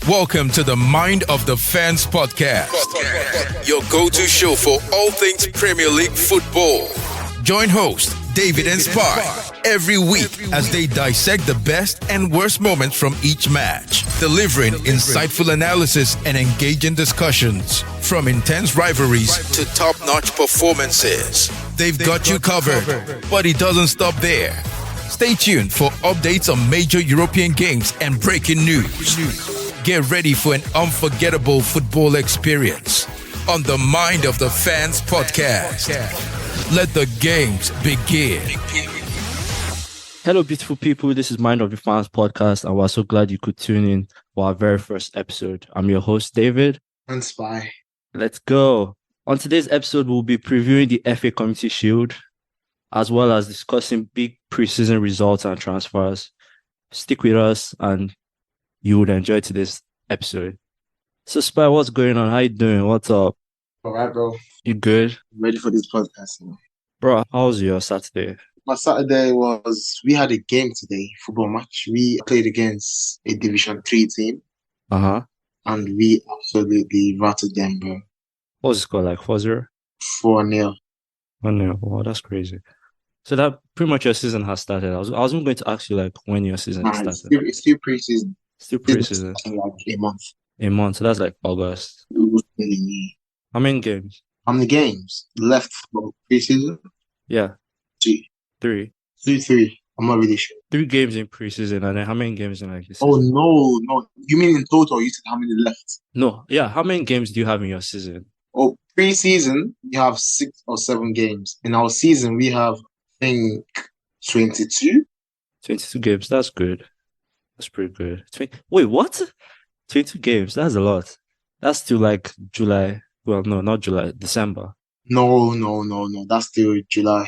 Welcome to the Mind of the Fans podcast, your go-to show for all things Premier League football. Join host David and Spy every week as they dissect the best and worst moments from each match, delivering insightful analysis and engaging discussions. From intense rivalries to top-notch performances, they've got you covered, but it doesn't stop there. Stay tuned for updates on major European games and breaking news. Get ready for an unforgettable football experience on the Mind of the Fans podcast. Let the games begin. Hello, beautiful people. This is Mind of the Fans podcast, and we're so glad you could tune in for our very first episode. I'm your host, David. And Spy. Let's go. On today's episode, we'll be previewing the FA Community Shield, as well as discussing big preseason results and transfers. Stick with us, and you would enjoy today's episode. So, Spy, what's going on? How you doing? What's up? All right, bro. You good? Ready for this podcast. Bro, how was your Saturday? My Saturday we had a game today, football match. We played against a Division 3 team. And we absolutely rattled them, bro. What was the score, like 4-0? 4-0. 1-0. Wow, that's crazy. So that pretty much your season has started. I was even going to ask you like when your season started. It's still pre-season. Still pre-season. Like a month. A month. So that's like August. How many games? How many games left for pre-season? Yeah. 3. 3. 3. I'm not really sure. 3 games in pre-season, and then how many games in like this? Oh no. You mean in total? You said how many left? No. Yeah. How many games do you have in your season? Oh, pre-season we have 6 or 7 games. In our season we have, I think, 22. 22 games. That's good. That's pretty good. Wait, what? 22 games. That's a lot. That's still like July. Well, no, not July. December. No. That's still July.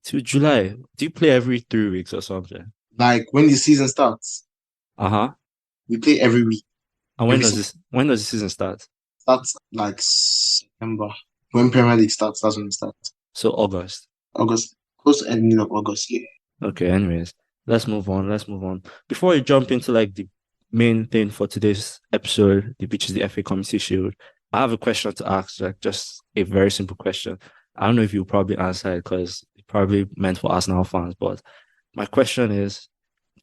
To July. Do you play every 3 weeks or something? Like when the season starts. We play every week. And when does the season start? Starts like September. When Premier League starts, that's when it starts. So August. Close to ending of August, yeah. Okay, anyways. Let's move on. Before we jump into like the main thing for today's episode, which is the FA Community Shield, I have a question to ask, like just a very simple question. I don't know if you'll probably answer it because it's probably meant for Arsenal fans, but my question is,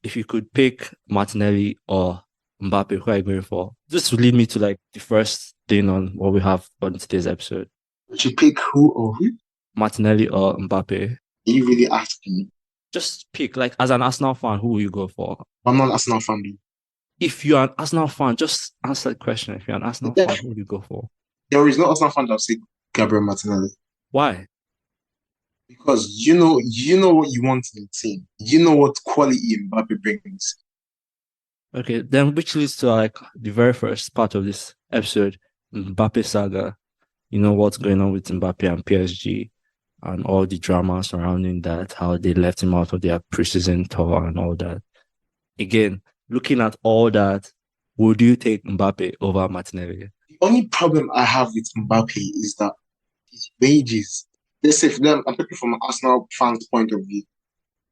if you could pick Martinelli or Mbappe, who are you going for? This will lead me to like the first thing on what we have on today's episode. Would you pick who or who? Martinelli or Mbappe? You really asking me? Just pick, like as an Arsenal fan, who will you go for? I'm not an Arsenal fan. If you're an Arsenal fan, just answer the question. If you're an Arsenal fan, who would you go for? There is no Arsenal fan that will say Gabriel Martinelli. Why? Because you know what you want in the team. You know what quality Mbappe brings. Okay, then which leads to like the very first part of this episode, Mbappe saga. You know what's going on with Mbappe and PSG and all the drama surrounding that, how they left him out of their preseason tour and all that. Again, looking at all that, would you take Mbappe over Martinelli? The only problem I have with Mbappe is that his wages, let's say for them, I'm talking from an Arsenal fan's point of view,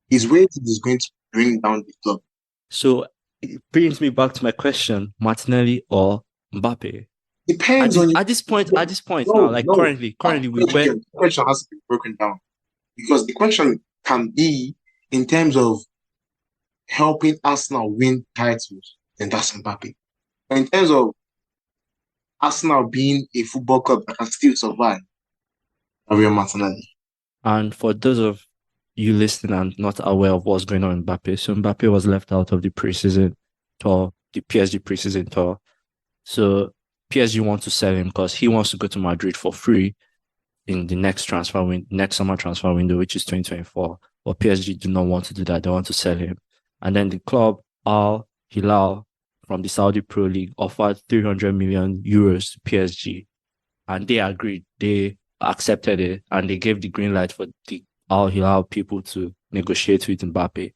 his wages is going to bring down the club. So it brings me back to my question, Martinelli or Mbappe? Depends at this point now, currently the question has to be broken down. Because the question can be in terms of helping Arsenal win titles, then that's Mbappe. But in terms of Arsenal being a football club that can still survive, Gabriel Martinelli. And for those of you listening and not aware of what's going on in Mbappe, so Mbappe was left out of the preseason tour, the PSG preseason tour. So PSG wants to sell him because he wants to go to Madrid for free in the next summer transfer window, which is 2024. But PSG do not want to do that. They want to sell him. And then the club, Al Hilal, from the Saudi Pro League, offered 300 million euros to PSG. And they agreed. They accepted it. And they gave the green light for the Al Hilal people to negotiate with Mbappe.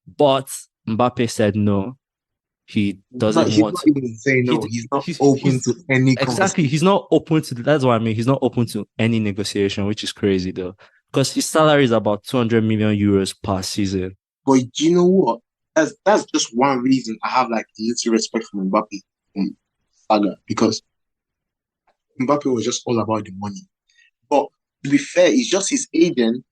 But Mbappe said no. He doesn't want to even say no. He's not open to any exactly. He's not open to that's what I mean. He's not open to any negotiation, which is crazy though. Because his salary is about 200 million euros per season. But you know what? That's just one reason I have like little respect for Mbappe. saga because Mbappe was just all about the money. But to be fair, it's just his agent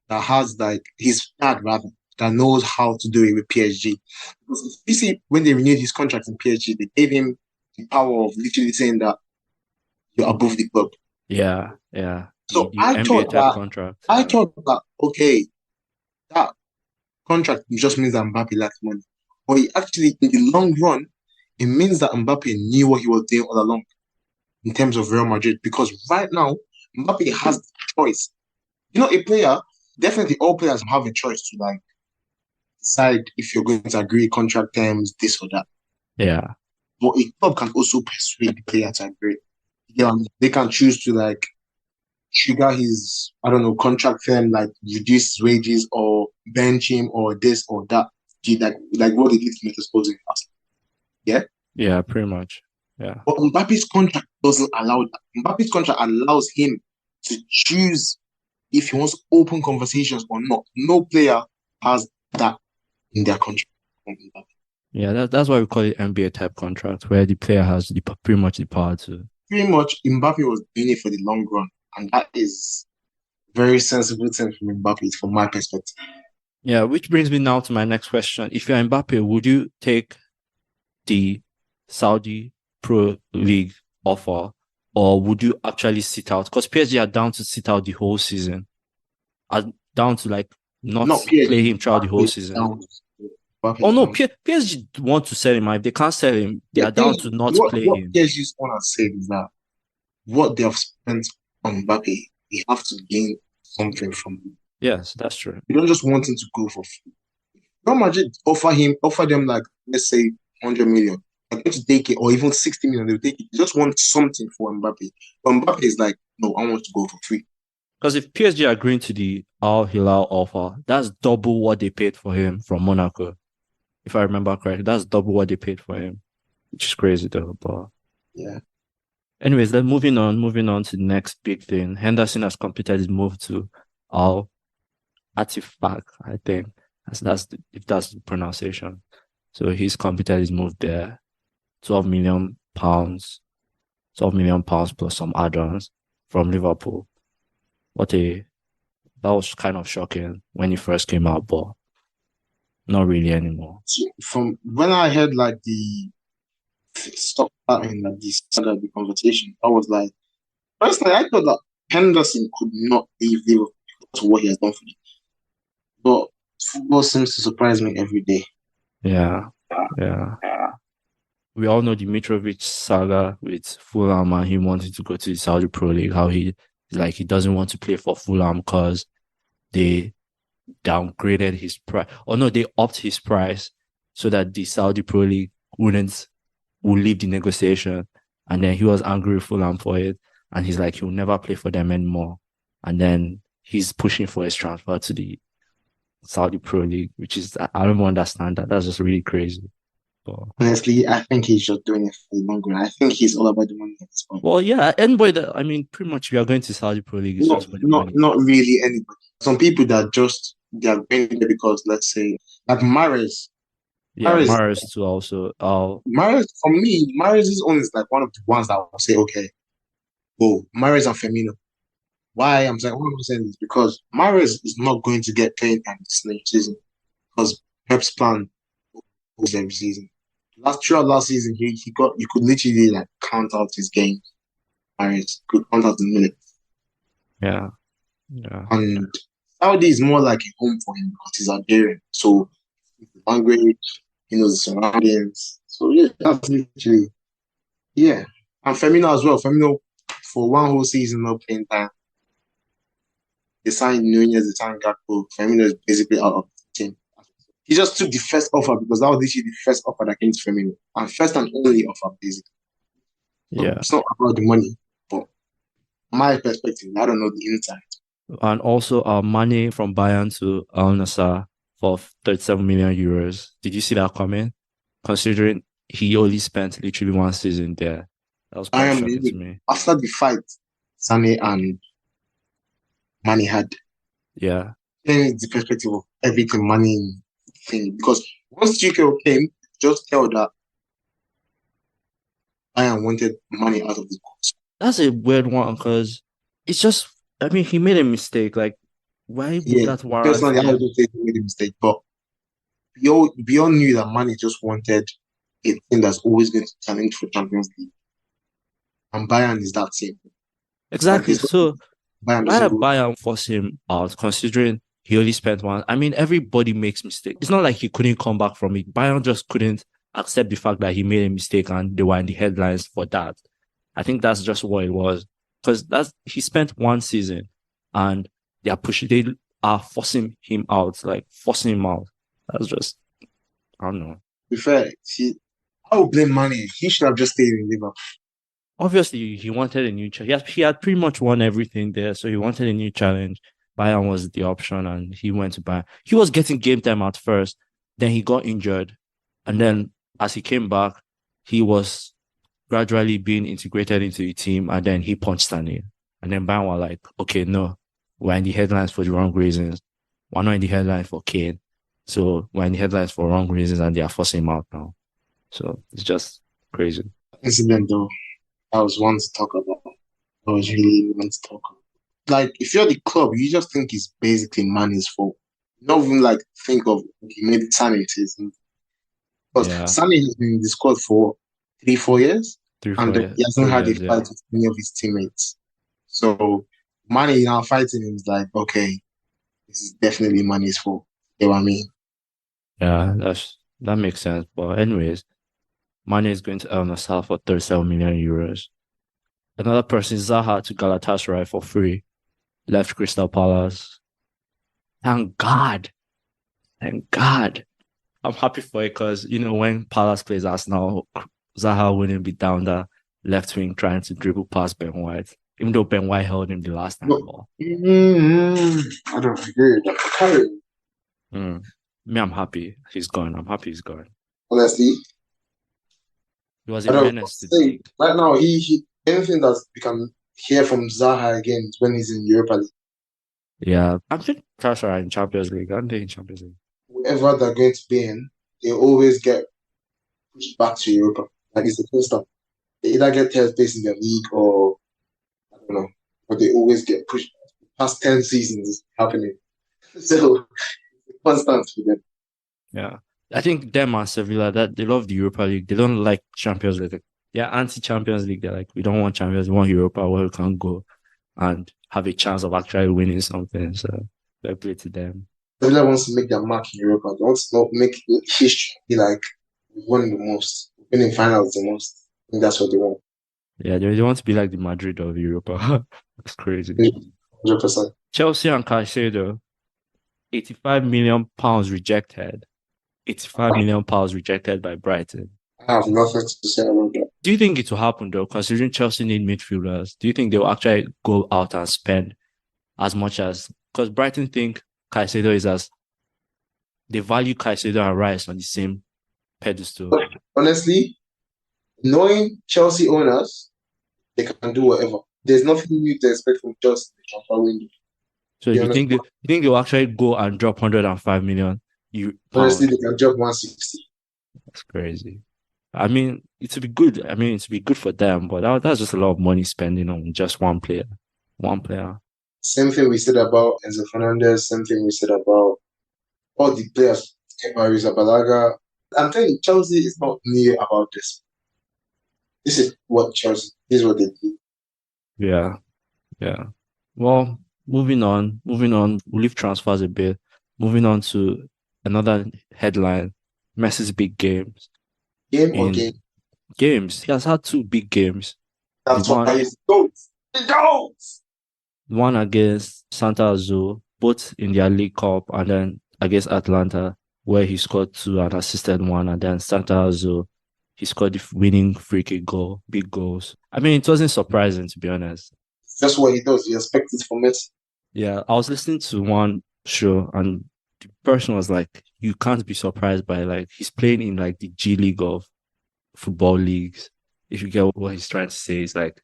that has like his dad rather that knows how to do it with PSG. Because you see, when they renewed his contract in PSG, they gave him the power of literally saying that you're above the club. Yeah, yeah. So The NBA type contract. I thought that okay, that contract just means that Mbappe lacks money. But he actually, in the long run, it means that Mbappe knew what he was doing all along in terms of Real Madrid. Because right now, Mbappe has the choice. You know, a player, definitely all players have a choice to like decide if you're going to agree contract terms, this or that. Yeah. But a club can also persuade the player to agree. Yeah, they can choose to like trigger his, I don't know, contract term, like reduce his wages or bench him or this or that. Like what they did to make exposing us. Yeah? Yeah, pretty much. Yeah. But Mbappe's contract doesn't allow that. Mbappe's contract allows him to choose if he wants open conversations or not. No player has that in their contract. Yeah, that's why we call it NBA type contract, where the player has pretty much the power to. Pretty much, Mbappe was doing it for the long run, and that is very sensible thing from Mbappe, from my perspective. Yeah, which brings me now to my next question. If you're Mbappe, would you take the Saudi Pro League offer, or would you actually sit out? Because PSG are down to sit out the whole season, are down to like not play him throughout the whole season. Oh no, PSG want to sell him. If they can't sell him, they are down to not play him. What PSG's want to say is that what they have spent on Mbappe, they have to gain something from him. Yes, that's true. You don't just want him to go for free. Real Madrid offer them like, let's say 100 million. They're going to take it, or even 60 million, they'll take it. They just want something for Mbappe. But Mbappe is like, no, I want to go for free. Because if PSG are agreeing to the Al Hilal offer, that's double what they paid for him from Monaco. If I remember correctly, that's double what they paid for him, which is crazy though. But yeah. Anyways, then moving on to the next big thing. Henderson has completed his move to Al Attifaq, I think. If that's the pronunciation. So he's completed his move there. £12 million plus some add-ons from Liverpool. That was kind of shocking when he first came out, but not really anymore. From when I heard like the stop in like the start of the conversation, I was like, personally, I thought that Henderson could not leave Liverpool because of what he has done for them. But football seems to surprise me every day. Yeah. We all know the Mitrovic saga with Fulham and him wanting to go to the Saudi Pro League, how he doesn't want to play for Fulham because they downgraded his price. Or no, they upped his price so that the Saudi Pro League would leave the negotiation. And then he was angry with Fulham for it. And he's like, he'll never play for them anymore. And then he's pushing for his transfer to the Saudi Pro League, which is, I don't understand that. That's just really crazy. But honestly, I think he's just doing it for the long run. I think he's all about the money at this point. Well, yeah, anybody pretty much we are going to Saudi Pro League. Is not really anybody. Some people that they are going there because, let's say, like Mahrez. Yeah, Mahrez too also. Mahrez, for me, Mahrez's own is like one of the ones that I will say, okay, Mahrez and Firmino. Why I'm saying this because Mahrez is not going to get paid this next season because Pep's plan was every season. Throughout last season, you could literally like count out his games. Mahrez could count out the minutes. Yeah. And Saudi is more like a home for him because he's Algerian. So the language, he knows the surroundings. So yeah, that's literally and Firmino as well. Firmino for one whole season not playing time. They signed Nunez, they signed Gakpo. Firmino is basically out of the team. He just took the first offer because that was literally the first offer that came to Firmino. And first and only offer, basically. So it's not about the money, but my perspective, I don't know the inside. And also money from Bayern to Al Nassr for 37 million euros. Did you see that coming? Considering he only spent literally one season there. That was quite shocking to me. After the fight, Sané and Mane had. Yeah. Then it's the perspective of everything money thing. Because once Tuchel came, just tell that Bayern wanted money out of the cost. That's a weird one because it's just, I mean, he made a mistake. Like, why would Yeah, that warrant personally, I would him? just say he made a mistake, but we all knew that Mane just wanted a team that's always going to challenge for Champions League, and Bayern is that team. Like Exactly. this, So Bayern why doesn't did go. Bayern force him out, considering he only spent one? I mean, everybody makes mistakes. It's not like he couldn't come back from it. Bayern just couldn't accept the fact that he made a mistake and they were in the headlines for that. I think that's just what it was. Because he spent one season and they are forcing him out, like forcing him out. That's just, I don't know. To be fair, I would blame Mane. He should have just stayed in Liverpool. Obviously, he wanted a new challenge. He had pretty much won everything there, so he wanted a new challenge. Bayern was the option, and he went to Bayern. He was getting game time at first, then he got injured, and then as he came back, he was gradually being integrated into the team, and then he punched Stanley. And then Bayern were like, okay, no, we're in the headlines for the wrong reasons. We're not in the headlines for Kane. So we're in the headlines for wrong reasons, and they are forcing him out now. So it's just crazy. Incident though, I was one to talk about. I was really one to talk about. Like, if you're the club, you just think it's basically Mane's fault. You don't even like think of okay, maybe Sané it is. Because Yeah, Sané has been in the squad for 3-4 years, three, and 4 years, he hasn't 3 had a years, yeah. fight with any of his teammates. So Mane now fighting him is like, okay, this is definitely Mane's fault. You know what I mean? Yeah, that makes sense. But anyways, Mane is going to El Nassr for 37 million euros. Another person, Zaha, to Galatasaray for free. Left Crystal Palace. Thank God. Thank God. I'm happy for it because, when Palace plays Arsenal, Zaha wouldn't be down the left wing trying to dribble past Ben White, even though Ben White held him the last time. No. I don't agree with that. Me, I'm happy he's gone. I'm happy he's gone. Honestly, He was I a don't menace to the say league. right now. He anything that we can hear from Zaha again is when he's in Europa League. Yeah, I think Pressure are in Champions League. Aren't they in Champions League? Whoever they're going to be in, they always get pushed back to Europa. Like it's the first time. They either get third place in the league or I don't know, but they always get pushed. Past 10 seasons is happening. So it's constant for them. Yeah. I think them and Sevilla, that they love the Europa League. They don't like Champions League. They're anti-Champions League. They're like, we don't want Champions, we want Europa where we can go and have a chance of actually winning something. So they play to them. Sevilla wants to make their mark in Europa. They want to not make history be like we've won the most, winning finals the most. I think that's what they want. Yeah, they want to be like the Madrid of Europa. That's crazy. 100%. Chelsea and Caicedo, £85 million rejected. £85 million rejected by Brighton. I have nothing to say about that. Do you think it will happen though, considering Chelsea need midfielders? Do you think they'll actually go out and spend as much as, because Brighton think Caicedo is they value Caicedo and Rice on the same pedestal. Honestly, knowing Chelsea owners, they can do whatever. There's nothing new to expect from Chelsea in the transfer window. So you think they'll actually go and drop 105 million? Honestly, they can drop 160. That's crazy. I mean, it would be good. I mean, it would be good for them, but that's just a lot of money spending on just one player. One player. Same thing we said about Enzo Fernandez. Same thing we said about all the players. Arrizabalaga. I'm telling you, Chelsea is not near about this. This is what Chelsea. This is what they do. Yeah. Well, moving on. We'll leave transfers a bit. Moving on to another headline: Messi's big games. Game? Games. He has had 2 big games. That's what I don't. One against Santa Azul, both in their League Cup, and then against Atlanta, where he scored 2 and assisted 1, and then Santa Azul, he scored the winning free kick goal, big goals. I mean, it wasn't surprising, to be honest. That's what he does. You expect it from Messi. Yeah, I was listening to one show, and the person was like, you can't be surprised by, like, he's playing in, like, the G League of football leagues. If you get what he's trying to say, it's like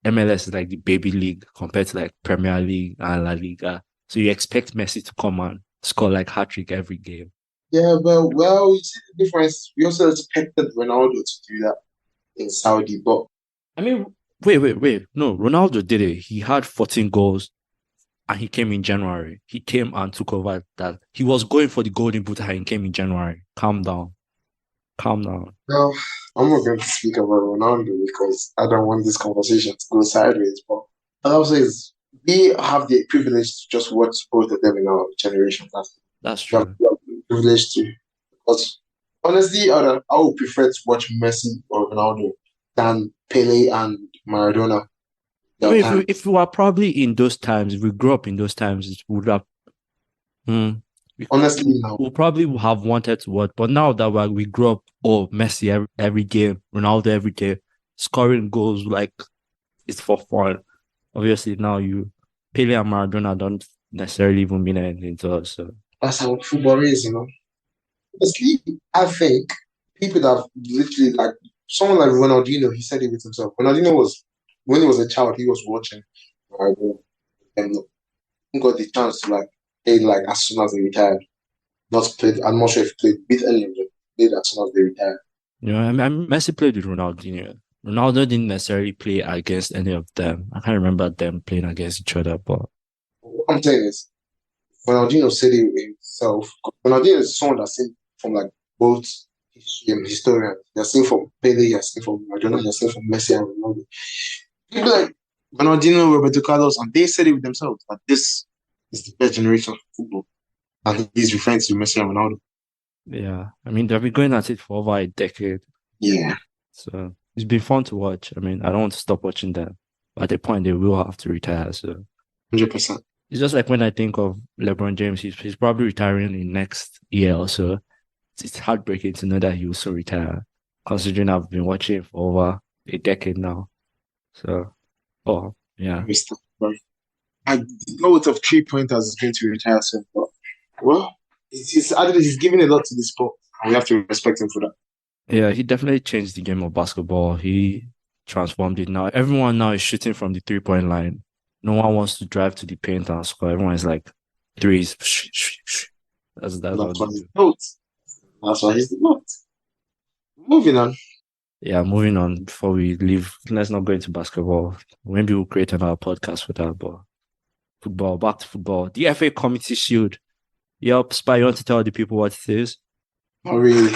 MLS is like the baby league compared to like Premier League and La Liga. So you expect Messi to come and score like hat-trick every game. Yeah, but well, you see the difference. We also expected Ronaldo to do that. in Saudi. But I mean, wait. No, Ronaldo did it. He had 14 goals and he came in January. He came and took over that. He was going for the golden boot and he came in January. Calm down. no, I'm not going to speak about Ronaldo because I don't want this conversation to go sideways. But what I'll say is we have the privilege to just watch both of them in our generation. That's We have true. the privilege to. Because honestly, I would prefer to watch Messi or Ronaldo than Pele and Maradona. I Their mean, time. if we were probably in those times, if we grew up in those times, it would have. Honestly, now. We probably would have wanted to watch, but now that we grew up, Messi every game, Ronaldo every game, scoring goals like it's for fun. Obviously, now Pele and Maradona don't necessarily even mean anything to us. So That's how football is, Honestly, I think people that have literally like someone like Ronaldinho, he said it with himself. Ronaldinho was when he was a child, he was watching Maradona and he got the chance to like play like as soon as he retired. Not played. I'm not sure if he played with any of them. Played as soon as they retired. I mean, Messi played with Ronaldinho. Ronaldo didn't necessarily play against any of them. I can't remember them playing against each other, but What I'm saying is Ronaldinho said it himself. Ronaldinho is someone that's seen from like both historians. They're seen from Pele, they're seen from Maradona, they're seen from Messi and Ronaldo. People like Ronaldinho, Roberto Carlos, and they said it with themselves that this is the best generation of football. And he's referring to Messi and Ronaldo. yeah, I mean they've been going at it for over a decade, Yeah, so it's been fun to watch. I mean, I don't want to stop watching them. At a point, they will have to retire. So 100%. it's just like when I think of LeBron James, he's probably retiring in next year or so. It's heartbreaking to know that he will so retire, considering I've been watching for over a decade now. So, yeah. I know it's of 3 pointers is going to retire soon, but well, he's giving a lot to the sport, and we have to respect him for that. Yeah, he definitely changed the game of basketball. He transformed it now. Everyone now is shooting from the 3-point line. No one wants to drive to the paint and score. Everyone is like threes. That's That's how why they he's do. the GOAT. That's why he's the GOAT. Moving on. Yeah, moving on before we leave. Let's not go into basketball. Maybe we'll create another podcast for that, but football, back to football. The FA Community Shield. Yep, Spy, you want to tell the people what it is? Not really.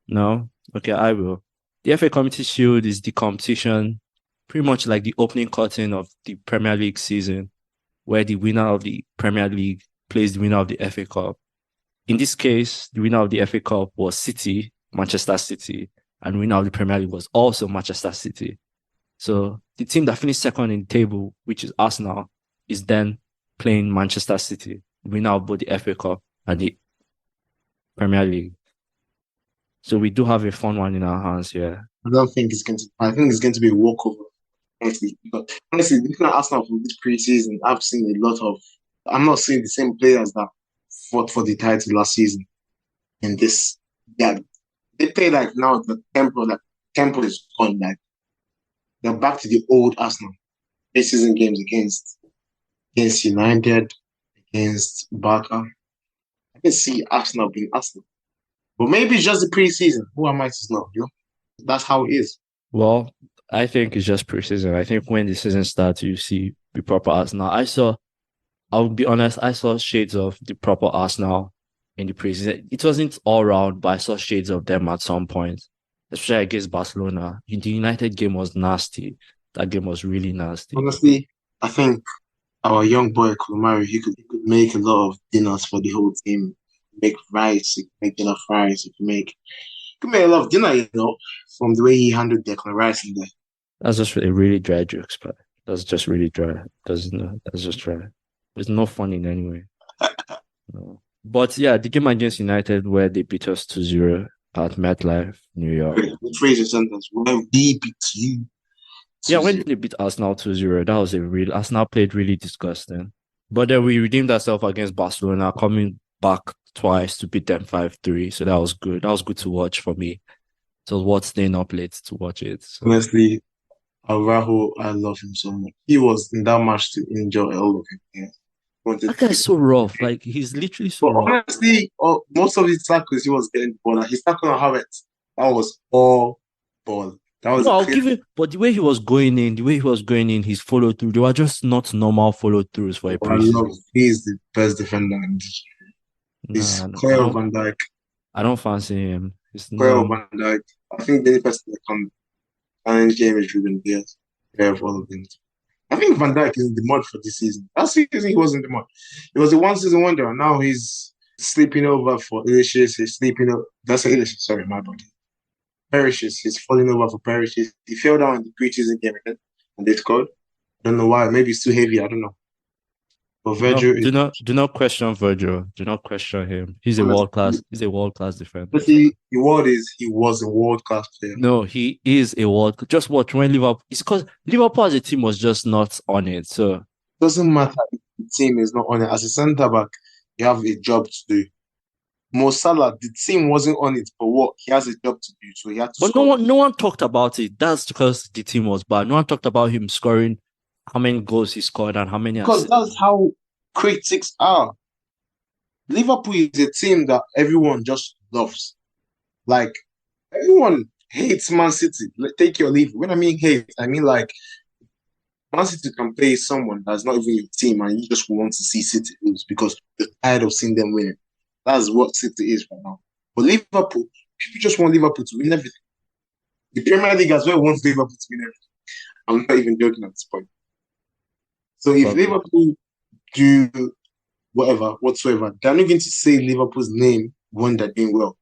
No? Okay, I will. The FA Community Shield is the competition, pretty much like the opening curtain of the Premier League season, where the winner of the Premier League plays the winner of the FA Cup. In this case, the winner of the FA Cup was City, Manchester City, and winner of the Premier League was also Manchester City. So the team that finished second in the table, which is Arsenal, is then playing Manchester City, winner of both the FA Cup and the Premier League. So we do have a fun one in our hands here. I don't think it's going to. I think it's going to be a walkover. Honestly, because honestly, looking at Arsenal from this preseason, I've seen a lot of. I'm not seeing the same players that fought for the title last season. In this, yeah, they play like now the tempo is gone. Like they're back to the old Arsenal preseason games against United, against Barca. I can see Arsenal being Arsenal, but maybe it's just the preseason. Who am I to know? That's how it is. Well, I think it's just preseason. I think when the season starts, you see the proper Arsenal. I'll be honest, I saw shades of the proper Arsenal in the preseason. It wasn't all round, but I saw shades of them at some point, especially against Barcelona. The United game was nasty. That game was really nasty. Honestly, I think our young boy Kulumari, he could make a lot of dinners for the whole team. Make rice, he could make dinner fries, he could make a lot of dinner, from the way he handled Declan Rice in there. That's just a really dry jokes, but that's just really dry. That's just dry. There's no fun in any way. No. But yeah, the game against United where they beat us 2-0 at MetLife, New York. Rephrase your sentence. When we beat you. Yeah, when they beat Arsenal 2-0, that was Arsenal played really disgusting. But then we redeemed ourselves against Barcelona, coming back twice to beat them 5-3. So that was good. That was good to watch for me. So it was worth staying up late to watch it. So. Honestly, Araujo, I love him so much. He was in that match to enjoy all of it. Yeah. That guy's so rough. Like, he's literally so But rough. honestly, most of his tackles he was getting the ball. His tackle on Havertz, that was all ball. That was No, I'll clear. give it, but the way he was going in, his follow through, they were just not normal follow throughs for a I love. preseason. He's the best defender. And he's Nah, Cleo Van Dijk. I don't fancy him. It's Cleo no. Van Dijk. I think the only person that can challenge him is Ruben Diaz. Yeah, for all of them. I think Van Dijk is in the mud for this season. Last season he was in the mud. It was a one season wonder. And now he's sleeping over for Ilicious. He's sleeping over. That's Ilicious. Sorry, my body. Perishes. He's falling over for Perishes. He fell down in the preseason game again, and they scored. I don't know why. Maybe it's too heavy. I don't know. But Virgil is Do not question Virgil. Do not question him. He's a honestly, world class. He's a world class defender. the word is he was a world class player. No, he is a world. Just watch when Liverpool. It's because Liverpool as a team was just not on it. So Doesn't matter if the team is not on it. As a centre back, you have a job to do. Mo Salah, the team wasn't on it, but what he has a job to do, so he had to but score. no one talked about it. That's because the team was bad. No one talked about him scoring, how many goals he scored and how many Because assists. that's how critics are. Liverpool is a team that everyone just loves. Like everyone hates Man City. Take your leave. When I mean hate, I mean like Man City can play someone that's not even your team, and you just want to see City lose because you're tired of seeing them winning. That's what City is right now. But Liverpool, people just want Liverpool to win everything. The Premier League as well wants Liverpool to win everything. I'm not even joking at this point. So if But- Liverpool do whatsoever, they're not going to say Liverpool's name when they're doing well.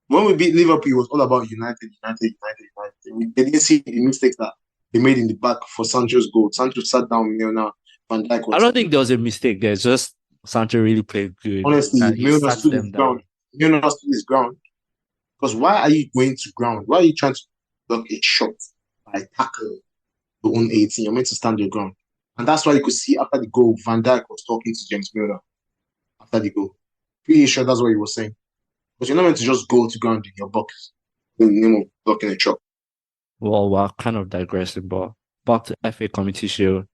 When we beat Liverpool, it was all about United. They didn't see the mistakes that they made in the back for Sancho's goal. Sancho sat down Milner, Van Dijk was I don't think there was a mistake there. It's just Sancho really played good. honestly, And he Milner sat stood them his down. ground. Milner stood his ground. Because why are you going to ground? Why are you trying to block a shot by tackle the own 18? You're meant to stand your ground. And that's why you could see after the goal, Van Dijk was talking to James Milner after the goal. Pretty sure that's what he was saying. But you're not meant to just go to ground in your box in the name of blocking a shot. Well, we're kind of digressing, but back to FA Community Shield,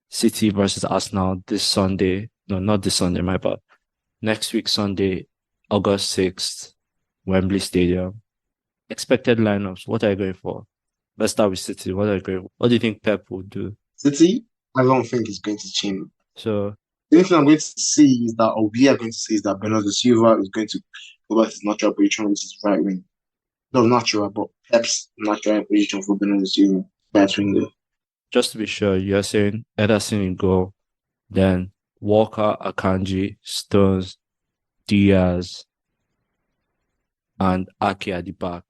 City versus Arsenal this Sunday. No, not this Sunday, my bad. Next week, Sunday, August 6th, Wembley Stadium. Expected lineups. What are you going for? Let's start with City. What do you think Pep will do? City, I don't think it's going to change. So, The only thing I'm going to see is that, or we are going to see, is that Bernardo Silva is going to go back to his natural position, which is right wing. Not natural, but Pep's natural position for Bernardo Silva, right winger. just to be sure, you're saying Ederson in goal, then Walker, Akanji, Stones, Diaz, and Ake at the back.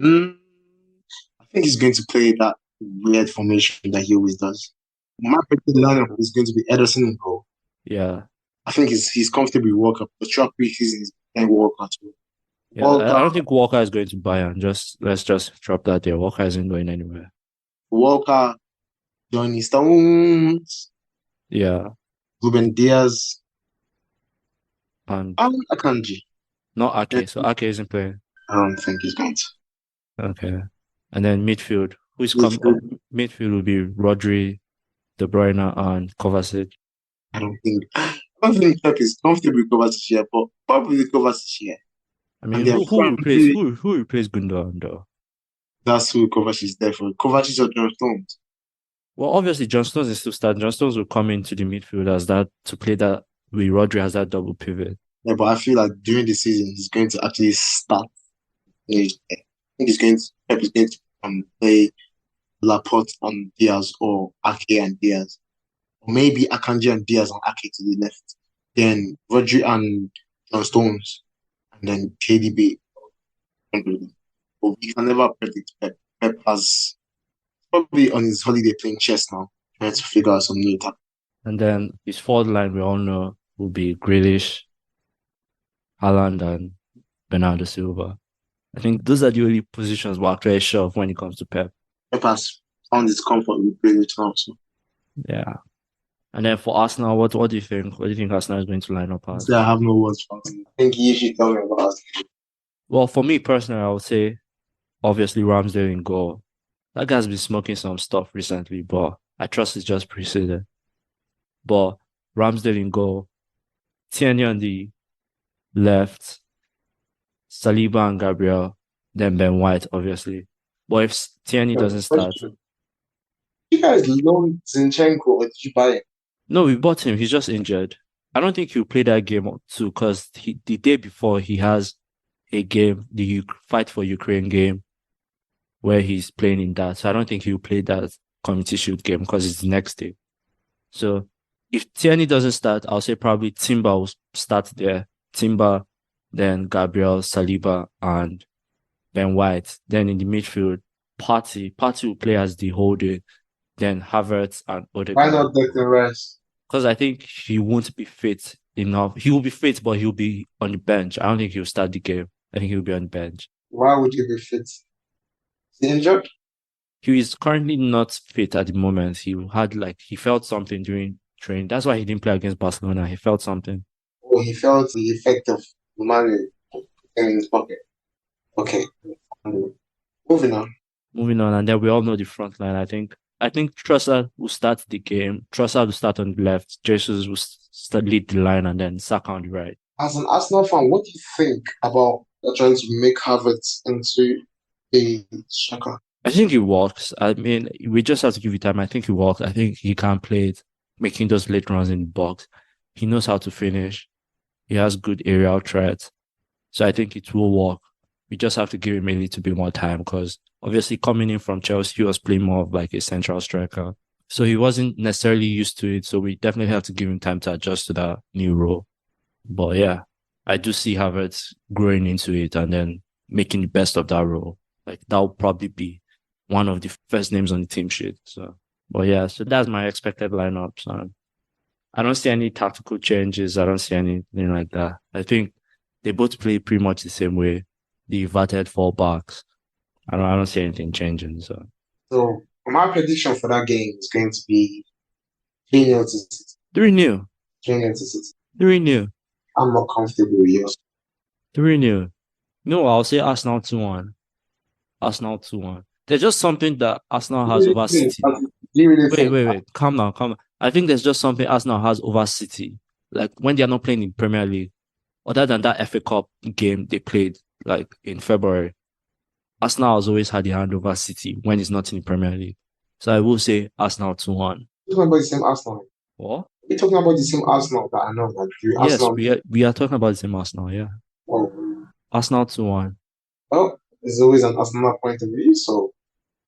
I think he's going to play that weird formation that he always does. My particular lineup is going to be Ederson in goal. Yeah. I think he's comfortable with Walker. The track preseason is playing Walker too. Yeah, Walker, I don't think Walker is going to Bayern. Let's just drop that there. Walker isn't going anywhere. Walker, Johnny Stones, Yeah, Ruben Diaz, and and Akanji. not Ake. So Ake isn't playing. I don't think he's going to. Okay, and then midfield. Who's coming up? Midfield will be Rodri, De Bruyne, and Kovacic. I don't think Pep is comfortable with Kovacic here, but probably Kovacic here. I mean, And they're who replaced Gundogan though? That's who Kovacic is there for. Kovacic or John Stones. Well, obviously, John Stones is still starting. John Stones will come into the midfield as that to play that with Rodri as that double pivot. Yeah, but I feel like during the season he's going to actually start. I think Pep is going to play Laporte and Diaz or Ake and Diaz. Or maybe Akanji and Diaz and Ake to the left. Then Rodri and John Stones. And then KDB. But we can never predict Pep. Pep has probably on his holiday playing chess now, trying to figure out some new tactics. And then his forward line, we all know, will be Grealish, Haaland, and Bernardo Silva. I think those are the only positions we're actually sure of when it comes to Pep. Pep has found his comfort with Grealish now. So Yeah. And then for Arsenal, what do you think? What do you think Arsenal is going to line up as? I have no words for him. I think you should tell me about us. Well, for me personally, I would say obviously Ramsdale in goal. That guy's been smoking some stuff recently, but I trust it's just pre-season. But Ramsdale in goal, Tierney on the left, Saliba and Gabriel, then Ben White, obviously. But if Tierney doesn't start, Question. You guys loaned Zinchenko or did you buy him? no, we bought him. He's just injured. I don't think he'll play that game too, because the day before he has a game, the Fight for Ukraine game, where he's playing in that. So I don't think he'll play that Community Shield game because it's the next day. So if Tierney doesn't start, I'll say probably Timber will start there. Timber, then Gabriel, Saliba, and Ben White. Then in the midfield, Partey will play as the holder. Then Havertz and Why Odegaard. not Declan Rice? Because I think he won't be fit enough. He will be fit, but he'll be on the bench. I don't think he'll start the game. I think he'll be on the bench. Why would you be fit? Is he injured? He is currently not fit at the moment. He felt something during training. That's why he didn't play against Barcelona. He felt something. Or he felt the effect of money in his pocket. Okay. Moving on. And then we all know the front line. I think Trossard will start the game. Trossard will start on the left. Jesus will lead the line, and then Saka on the right. As an Arsenal fan, what do you think about trying to make Havertz into a striker? I think it works. I mean, we just have to give it time. I think it works. I think he can play it, making those late runs in the box. He knows how to finish. He has good aerial threats. So I think it will work. We just have to give him a little bit more time, because obviously coming in from Chelsea, he was playing more of like a central striker. So he wasn't necessarily used to it. So we definitely have to give him time to adjust to that new role. But yeah, I do see Havertz growing into it and then making the best of that role. Like that will probably be one of the first names on the team sheet. So, but yeah, so that's my expected lineup. So I don't see any tactical changes. I don't see anything like that. I think they both play pretty much the same way. The inverted four backs. I don't see anything changing. So my prediction for that game is going to be 3-0 to City. 3-0. 3-0 to City. 3-0. I'm not comfortable with yours. 3-0. No, I'll say Arsenal 2-1. Arsenal 2-1. There's just something that Arsenal has over City. Wait. Calm down. I think there's just something Arsenal has over City. Like when they're not playing in Premier League, other than that FA Cup game they played like in February, Arsenal has always had the hand over City when it's not in the Premier League. So I will say Arsenal 2-1. We're talking about the same Arsenal. What? We're talking about the same Arsenal that I know. Like Arsenal. Yes, we are talking about the same Arsenal, yeah. Oh. Arsenal 2-1. Well, there's always an Arsenal point of view, so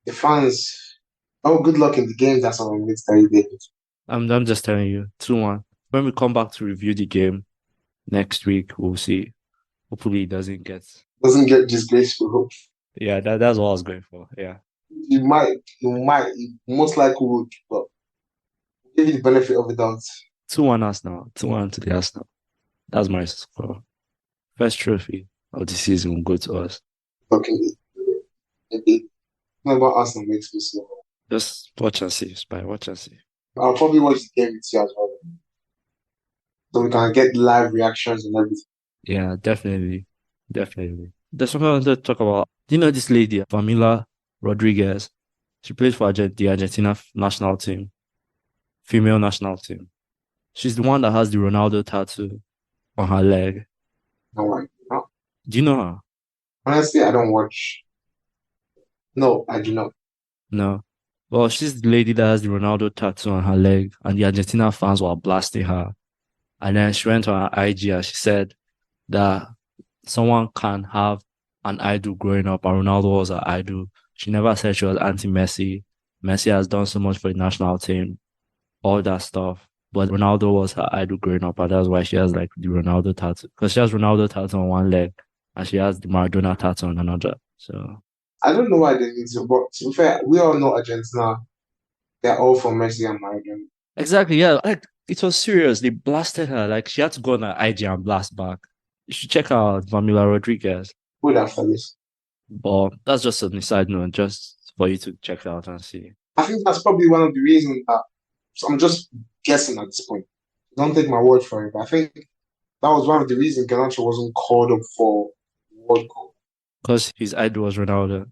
the fans, good luck in the game. That's what I'm going to tell you, David. I'm just telling you, 2-1. When we come back to review the game next week, we'll see. Hopefully it doesn't get disgraceful. Yeah, that's what I was going for. Yeah. You most likely would, but give you the benefit of the doubt. 2-1 Arsenal. 2-1 to the Arsenal. That's my score. First trophy of the season will go to us. Okay. Nothing about Arsenal makes me so. Just watch and see, Spy. Watch and see. I'll probably watch the game with you as well, so we can get live reactions and everything. Yeah, definitely. There's something I wanted to talk about. Do you know this lady, Pamela Rodriguez? She plays for the Argentina national team, female national team. She's the one that has the Ronaldo tattoo on her leg. No. Do you know her? Honestly, I don't watch. No, I do not. No. Well, she's the lady that has the Ronaldo tattoo on her leg, and the Argentina fans were blasting her. And then she went on her IG and she said that someone can have an idol growing up, and Ronaldo was her idol. She never said she was anti-Messi. Messi has done so much for the national team, all that stuff. But Ronaldo was her idol growing up, and that's why she has like the Ronaldo tattoo. Because she has Ronaldo tattoo on one leg, and she has the Maradona tattoo on another. So I don't know why they need to, but to be fair, we all know Argentina. They're all for Messi and Maradona. Exactly, yeah. Like it was serious. They blasted her. Like she had to go on her IG and blast back. You should check out Pamela Rodriguez. Who that for this? But that's just a side note, just for you to check it out and see. I think that's probably one of the reasons that. So I'm just guessing at this point. Don't take my word for it, but I think that was one of the reasons Garnacho wasn't called up for World Cup. Because his idol was Ronaldo.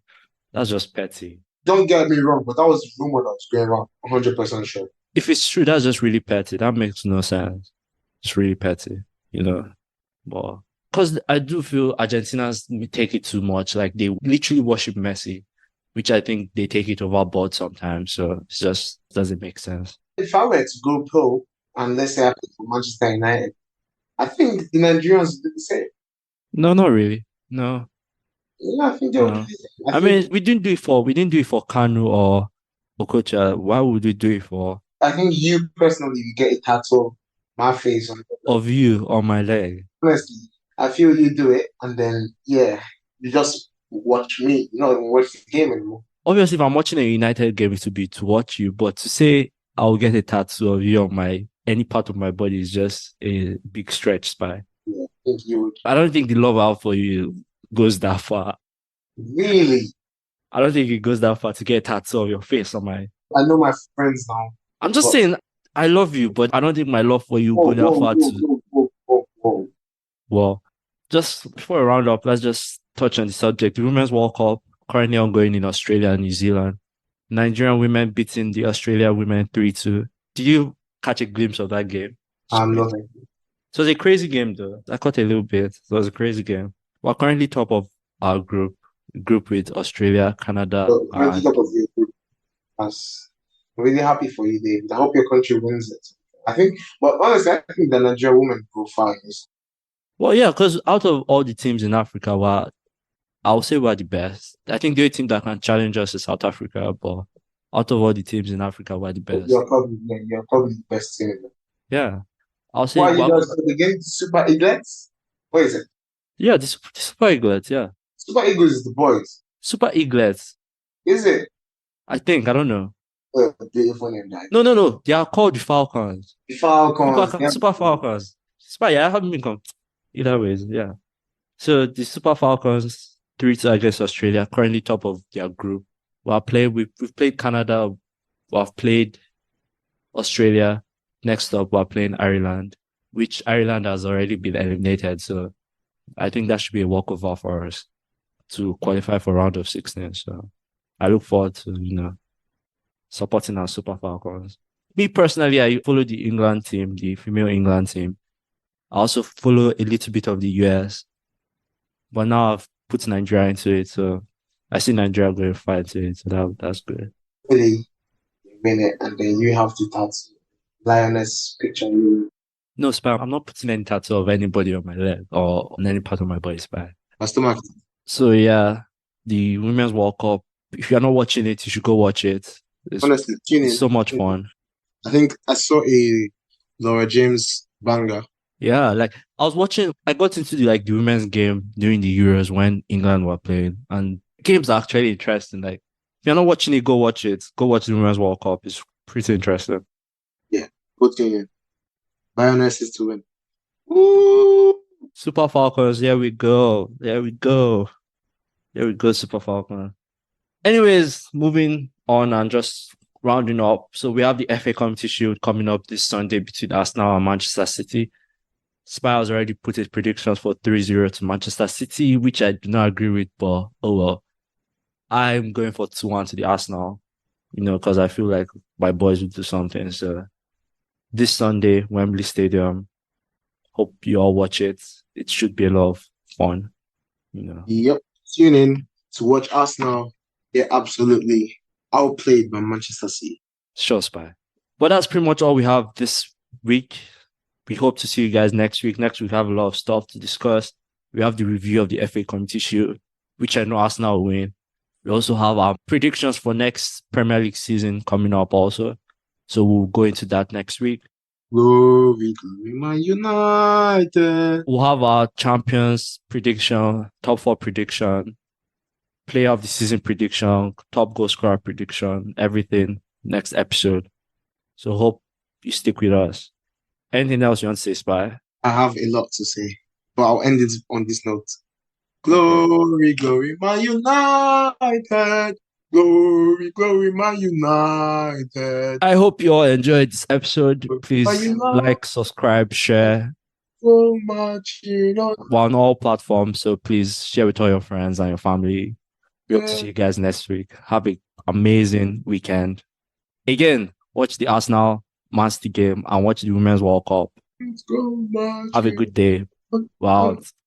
That's just petty. Don't get me wrong, but that was the rumor that was going around. 100% sure. If it's true, that's just really petty. That makes no sense. It's really petty, you know. But because I do feel Argentinians take it too much. Like they literally worship Messi. which I think they take it overboard sometimes. So it just doesn't make sense. If I were to go pro, and let's say I play for Manchester United, I think the Nigerians do the same. No, not really. No, Yeah, I think they'll do no. the same. I mean, we didn't do it for Kanu or Okocha. Why would we do it for I think you personally you get a tattoo of my face on it. of you on my leg? Honestly, I feel you do it, and then yeah, you just watch me. You don't even watch the game anymore. Obviously, if I'm watching a United game, it would be to watch you. But to say I'll get a tattoo of you on my any part of my body is just a big stretch, Spy. Yeah, I think you would I don't think the love out for you goes that far. really. I don't think it goes that far to get a tattoo of your face on my. I know my friends now. I'm just But saying I love you, but I don't think my love for you whoa, go that whoa, far whoa, to. whoa, whoa, whoa, whoa. Well, just before we round up, let's just touch on the subject. The Women's World Cup currently ongoing in Australia and New Zealand. Nigerian women beating the Australia women 3-2. Did you catch a glimpse of that game? I'm loving it. So it was a crazy game though. I caught a little bit. It was a crazy game. We're currently top of our group with Australia, Canada, So, on and top of your group, as I'm really happy for you, David. I hope your country wins it. I think, but honestly, I think the Nigerian women profile is well, yeah, because out of all the teams in Africa, I'll say we're the best. I think the only team that can challenge us is South Africa, but out of all the teams in Africa, we're the best. you're probably the best team. Yeah, I'll say. Why you guys are the Super Eaglets? What is it? Yeah, the Super Eaglets. Yeah, Super Eagles is the boys. Super Eaglets. Is it? I think I don't know. Beautiful name, that. No. They are called the Falcons. The Falcons. Super Falcons. Super. Yeah, I haven't been come. Either ways, yeah. So the Super Falcons 3-2 against Australia, currently top of their group. We've played Canada. We've played Australia. Next up, we're playing Ireland, which Ireland has already been eliminated. So I think that should be a walkover for us to qualify for round of 16. So I look forward to, supporting our Super Falcons. Me personally, I follow the England team, the female England team. I also follow a little bit of the US, but now I've put Nigeria into it. So I see Nigeria going far into it. So that's good. Really, win it, and then you have to tattoo Lioness picture. No, Spy, I'm not putting any tattoo of anybody on my leg or on any part of my body, Spy. So yeah, the Women's World Cup. If you're not watching it, you should go watch it. Honestly, tune in. It's so much fun. I think I saw a Laura James banger. Yeah, like I got into the women's game during the Euros when England were playing, and games are actually interesting. Like, if you're not watching it, go watch it. Go watch the Women's World Cup. It's pretty interesting. Yeah, go tune in. Lioness is to win. Woo! Super Falcons, there we go. Super Falcons. Anyways, moving on and just rounding up. So we have the FA Community Shield coming up this Sunday between Arsenal and Manchester City. Spy has already put his predictions for 3-0 to Manchester City, which I do not agree with, but oh well. I'm going for 2-1 to the Arsenal, because I feel like my boys will do something. So this Sunday, Wembley Stadium, hope you all watch it. It should be a lot of fun, Yep. Tune in to watch Arsenal. They're absolutely outplayed by Manchester City. Sure, Spy. But that's pretty much all we have this week. We hope to see you guys next week. Next week, we have a lot of stuff to discuss. We have the review of the FA Community Shield, which I know Arsenal will win. We also have our predictions for next Premier League season coming up also. So we'll go into that next week. Glory, Man United. We'll have our champions prediction, top 4 prediction, player of the season prediction, top goal scorer prediction, everything next episode. So hope you stick with us. Anything else you want to say, Spy? I have a lot to say, but I'll end it on this note. Glory, Man United. Glory, Man United. I hope you all enjoyed this episode. Please like, subscribe, share. So much, We're on all platforms, so please share with all your friends and your family. We hope to see you guys next week. Have an amazing weekend. Again, watch the Arsenal Man City game and watch the Women's World Cup. Have a good day. Wow.